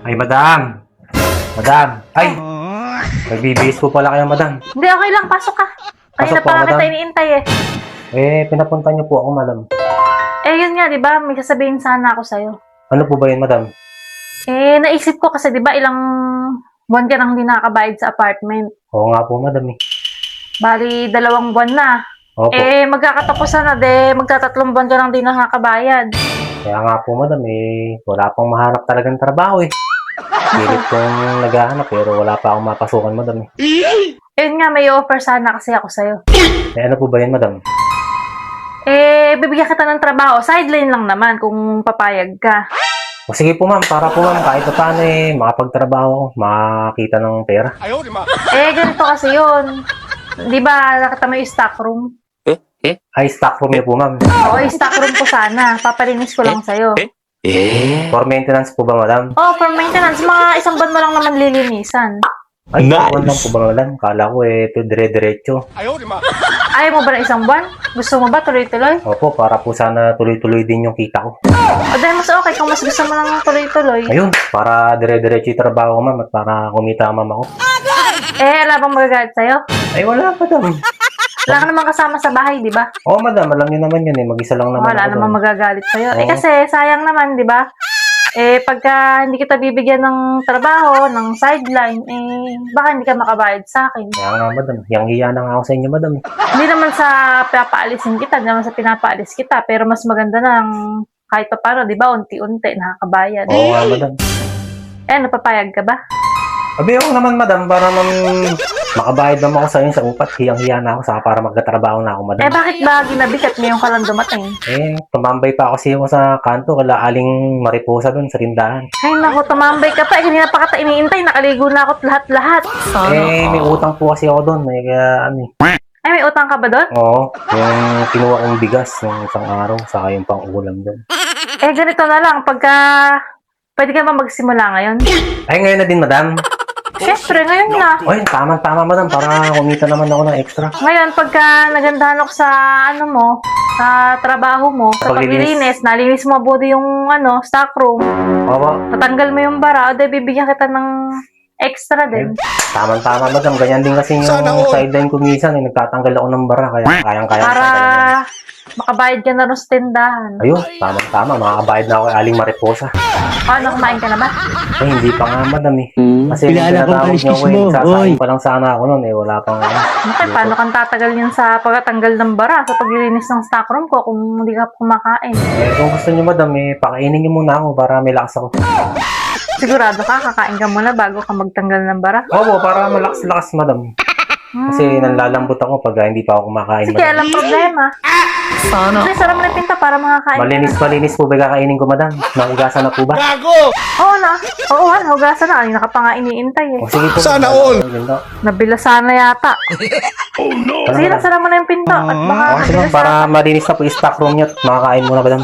Ay, madam! Madam! Ay! Nagbibihis po pala kayo, madam. Hindi, okay lang. Pasok ka. Kanina Pasok po, pa nga madam. kita iniintay eh. Pinapunta niyo po ako, madam. Yun nga, di ba? May sasabihin sana ako sa'yo. Ano po ba yun, madam? Naisip ko kasi, di ba, ilang buwan ka nang hindi nakakabayad sa apartment. Oo nga po, madam eh. Bali, 2 buwan na. Opo. Magkakatapusan na, magka3 buwan ka nang hindi nakakabayad. Kaya nga po, madam wala pang mahanap talagang trabaho eh. Pilit kong naghahanap pero wala pa akong mapasukan, madam Yun nga, may offer sana kasi ako sa'yo. Ano po ba yun, madam? Bibigyan kita ng trabaho. Sideline lang naman kung papayag ka. O sige po, ma'am. Para po, ma'am, kahit pa paano makapagtrabaho ako, makakita ng pera. Ganito kasi yun. Di ba, nakita mo yung stock room? Ay, stock room niyo po, ma'am. Oo, yung stock room ko sana. Papalinis ko lang sa'yo. For maintenance po ba, madam? For maintenance. Mga 1 buwan mo lang naman lilinisan. Ay, nice. Lang po ba, madam? Kala ko ito dire-diretso. Ayaw mo ba ng 1 buwan? Gusto mo ba tuloy-tuloy? Opo, para po sana tuloy-tuloy din yung kita ko. Dahil mas okay kung mas gusto mo ng tuloy-tuloy. Ayun, para dire-diretso yung trabaho ko, ma'am, at para kumita ang mama ko. Wala bang magagalit sa'yo? Ay, wala, madam. Wala ka naman kasama sa bahay, di ba? Oo, madam. Alam niyo naman yun mag-isa lang naman Wala ako naman doon. magagalit sa'yo. Oo. Kasi sayang naman, di ba? Pagka hindi kita bibigyan ng trabaho, ng sideline, baka hindi ka makabayad sa akin. Kaya nga, madam. Yang-hiya na nga ako sa inyo, madam. Hindi naman sa papaalisin kita, hindi naman sa pinapaalis kita, pero mas maganda na kahit pa paano, di ba, unti-unti nakakabayad. Oo nga, madam. Napapayag ka ba? Sabi ako naman, madam, para makabayad naman ako sa inyo sa upat. Hiyang-hiya na ako sa para magkatrabaho na ako, madam. Bakit ba ginabikat ngayon ka lang dumating? Tumambay pa kasi ako sa kanto. Kala aling mariposa doon sa tindahan. Ay, naku, tumambay ka pa. Kanina pa kita iniintay. Nakaligo na ako lahat-lahat. May utang po kasi ako doon. May utang ka ba doon? Oo, yung kinuha kong bigas ng isang araw, saka yung pang-ulam doon. Ganito na lang. Pagka pwede ka ba magsimula ngayon? Ay, ngayon na din, madam. Siyempre, ngayon na. Ay, tama, madam, para kumita naman ako ng extra. Ngayon, pagka nagandahan ako sa sa trabaho mo, sa paglilinis, nalinis mo mabuti yung stock room, Oo. tatanggal mo yung bara, bibigyan kita ng extra din. Tama, madam. Ganyan din kasi yung sideline ko minsan. Nagtatanggal ako ng bara, kaya kayang-kaya. Para makabayad ka na rin sa tindahan. Ayun, tama. Makakabayad na ako kay Aling Mariposa. Kumain ka na ba? Hindi pa nga, madam Kasi Kilala ko tinatawag niyo kaliskis ko mo. sasahin pa lang sana ako noon wala pang Paano kang tatagal yun sa pagtatanggal ng bara, sa paglilinis ng stock room ko kung hindi ka kumakain? Kung gusto niyo, madam, pakainin niyo muna ako para may lakas ako. Sigurado ka, kakain ka muna bago ka magtanggal ng bara? Opo, para malakas-lakas, madam. Kasi nanlalambot ako pag hindi pa ako kumakain, Sige, madam. alam problema. Sana. Sige, sarap na pinta para makakain. Malinis po ba kakainin ko, madam? Nahugasan na po ba? Oo na. Oo, hugasan na. Kanina ka pa nga iniintay eh. Sige po. Sana all! Nabilasan na yata. Sige na, sara mo na yung pinto. At baka Sige, para malinis na po yung stock room niyo at makakain muna, madam.